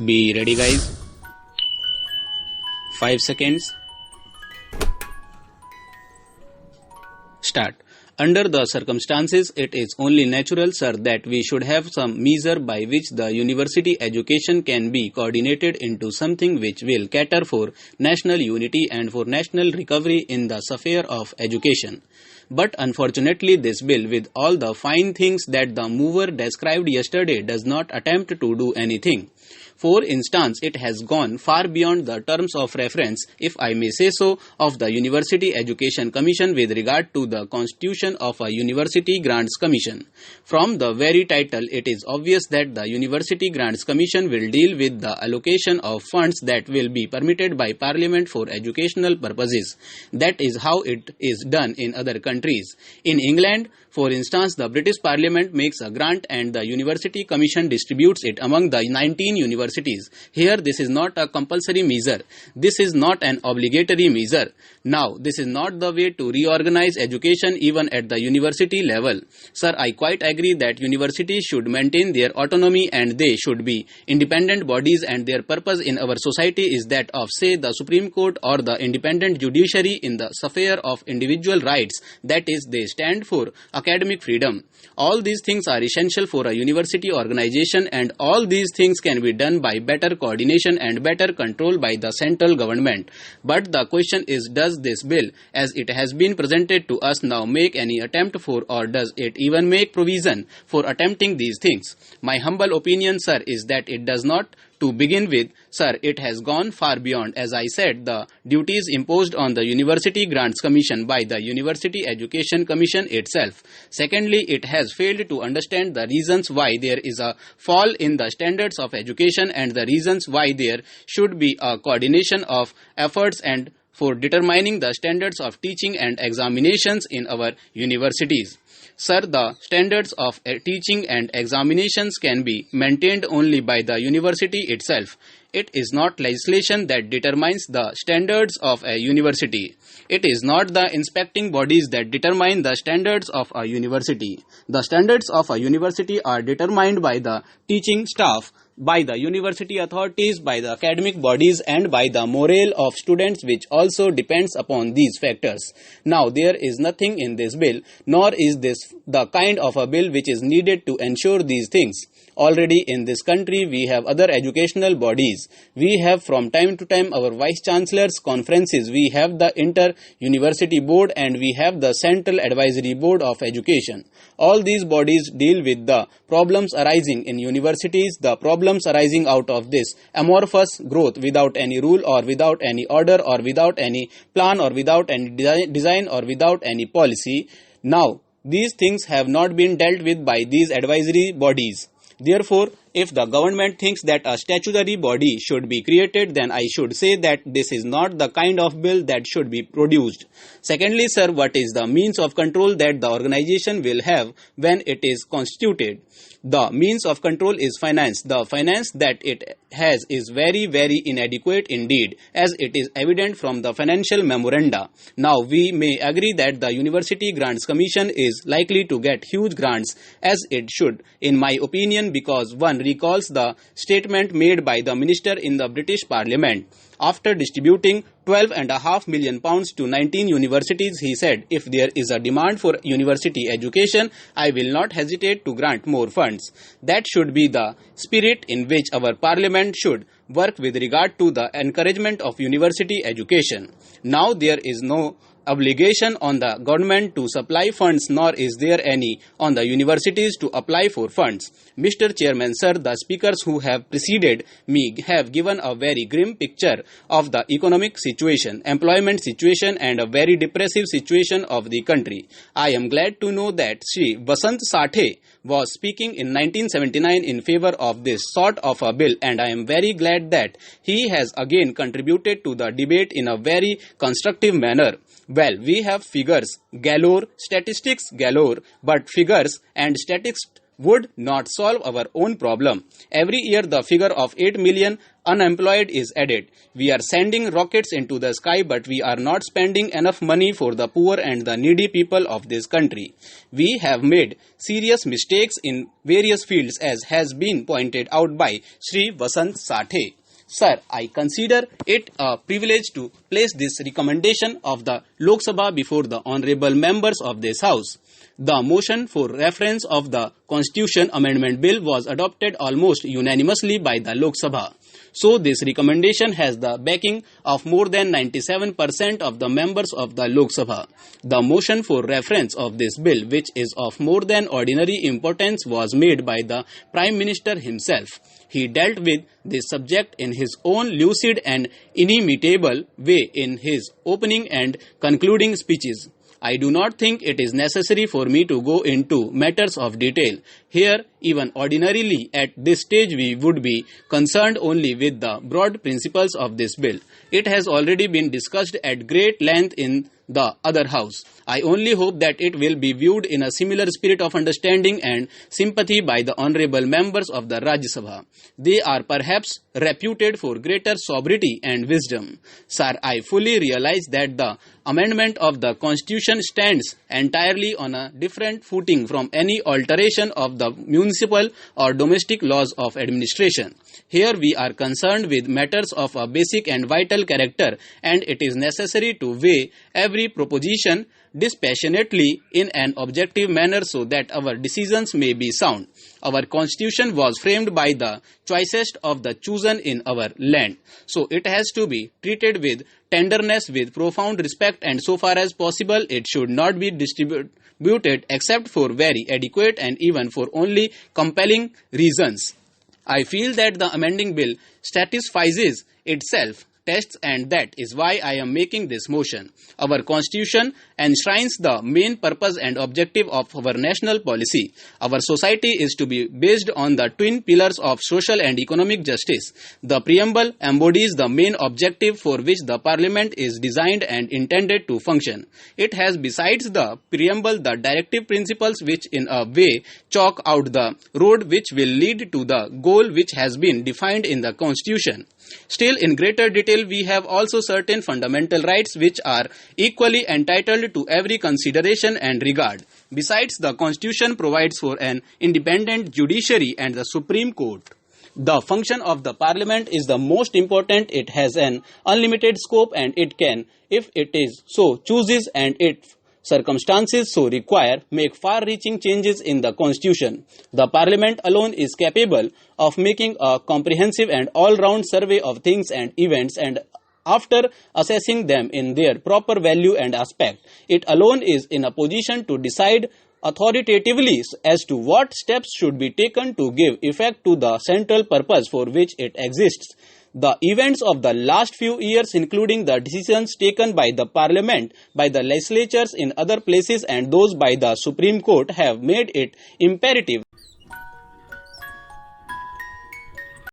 Be ready, guys. 5 seconds. Start. Under the circumstances, it is only natural, sir, that we should have some measure by which the university education can be coordinated into something which will cater for national unity and for national recovery in the sphere of education. But unfortunately, this bill, with all the fine things that the mover described yesterday, does not attempt to do anything. For instance, it has gone far beyond the terms of reference, if I may say so, of the University Education Commission with regard to the constitution of a University Grants Commission. From the very title, it is obvious that the University Grants Commission will deal with the allocation of funds that will be permitted by Parliament for educational purposes. That is how it is done in other countries. In England, for instance, the British Parliament makes a grant and the University Commission distributes it among the 19 universities. Here, this is not a compulsory measure. This is not an obligatory measure. Now, this is not the way to reorganize education even at the university level. Sir, I quite agree that universities should maintain their autonomy and they should be independent bodies, and their purpose in our society is that of, say, the Supreme Court or the independent judiciary in the sphere of individual rights. That is, they stand for academic freedom. All these things are essential for a university organization, and all these things can be done by better coordination and better control by the central government. But the question is, does this bill, as it has been presented to us now, make any attempt for, or does it even make provision for attempting these things? My humble opinion, sir, is that it does not. To begin with, sir, it has gone far beyond, as I said, the duties imposed on the University Grants Commission by the University Education Commission itself. Secondly, it has failed to understand the reasons why there is a fall in the standards of education and the reasons why there should be a coordination of efforts and for determining the standards of teaching and examinations in our universities. Sir, the standards of teaching and examinations can be maintained only by the university itself. It is not legislation that determines the standards of a university. It is not the inspecting bodies that determine the standards of a university. The standards of a university are determined by the teaching staff, by the university authorities, by the academic bodies, and by the morale of students, which also depends upon these factors. Now, there is nothing in this bill, nor is this the kind of a bill which is needed to ensure these things. Already in this country, we have other educational bodies. We have from time to time our Vice Chancellor's conferences. We have the Inter-University Board, and we have the Central Advisory Board of Education. All these bodies deal with the problems arising in universities, the problems arising out of this amorphous growth without any rule or without any order or without any plan or without any design or without any policy. Now, these things have not been dealt with by these advisory bodies. Therefore, if the government thinks that a statutory body should be created, then I should say that this is not the kind of bill that should be produced. Secondly, sir, what is the means of control that the organization will have when it is constituted? The means of control is finance. The finance that it has is very, very inadequate indeed, as it is evident from the financial memoranda. Now, we may agree that the University Grants Commission is likely to get huge grants, as it should, in my opinion, because one recalls the statement made by the minister in the British Parliament. After distributing £12.5 million to 19 universities, he said, if there is a demand for university education, I will not hesitate to grant more funds. That should be the spirit in which our parliament should work with regard to the encouragement of university education. Now there is no obligation on the government to supply funds, nor is there any on the universities to apply for funds. Mr. Chairman, sir, the speakers who have preceded me have given a very grim picture of the economic situation, employment situation, and a very depressive situation of the country. I am glad to know that Sri Vasant Sathe was speaking in 1979 in favor of this sort of a bill, and I am very glad that he has again contributed to the debate in a very constructive manner. Well, we have figures galore, statistics galore, but figures and statistics would not solve our own problem. Every year the figure of 8 million unemployed is added. We are sending rockets into the sky, but we are not spending enough money for the poor and the needy people of this country. We have made serious mistakes in various fields, as has been pointed out by Sri Vasant Sathe. Sir, I consider it a privilege to place this recommendation of the Lok Sabha before the honorable members of this House. The motion for reference of the Constitution Amendment Bill was adopted almost unanimously by the Lok Sabha. So this recommendation has the backing of more than 97% of the members of the Lok Sabha. The motion for reference of this bill, which is of more than ordinary importance, was made by the Prime Minister himself. He dealt with this subject in his own lucid and inimitable way in his opening and concluding speeches. I do not think it is necessary for me to go into matters of detail. Here, even ordinarily at this stage, we would be concerned only with the broad principles of this bill. It has already been discussed at great length in the other house. I only hope that it will be viewed in a similar spirit of understanding and sympathy by the honorable members of the Rajya Sabha. They are perhaps reputed for greater sobriety and wisdom. Sir, I fully realize that the amendment of the Constitution stands entirely on a different footing from any alteration of the municipal or domestic laws of administration. Here we are concerned with matters of a basic and vital character, and it is necessary to weigh every proposition dispassionately in an objective manner so that our decisions may be sound. Our constitution was framed by the choicest of the chosen in our land, so it has to be treated with tenderness, with profound respect, and so far as possible it should not be distributed except for very adequate and even for only compelling reasons. I feel that the amending bill satisfies itself tests, and that is why I am making this motion. Our constitution enshrines the main purpose and objective of our national policy. Our society is to be based on the twin pillars of social and economic justice. The preamble embodies the main objective for which the parliament is designed and intended to function. It has besides the preamble the directive principles which in a way chalk out the road which will lead to the goal which has been defined in the constitution. Still, in greater detail, we have also certain fundamental rights which are equally entitled to every consideration and regard. Besides, the Constitution provides for an independent judiciary and the Supreme Court. The function of the Parliament is the most important. It has an unlimited scope, and it can, if it is so chooses and it circumstances so require, make far-reaching changes in the Constitution. The Parliament alone is capable of making a comprehensive and all-round survey of things and events, and after assessing them in their proper value and aspect, it alone is in a position to decide authoritatively as to what steps should be taken to give effect to the central purpose for which it exists. The events of the last few years, including the decisions taken by the Parliament, by the legislatures in other places, and those by the Supreme Court, have made it imperative